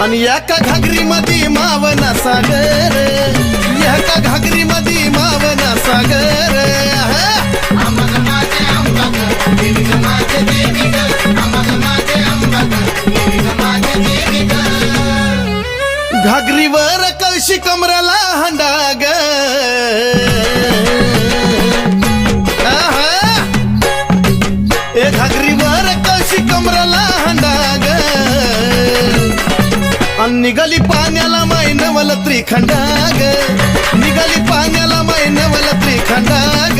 आणि एका घागरी मध्ये मावना सागर, एका घागरी मध्ये मावना सागर. घागरीवर कळशी कमराला हंडाग, ए घागरीवर कळशी कमराला हंडाग. आणि निघाली पाण्याला मैनवल त्रिखंडाग, निघाली पाण्याला मैनवल त्रिखंडाग.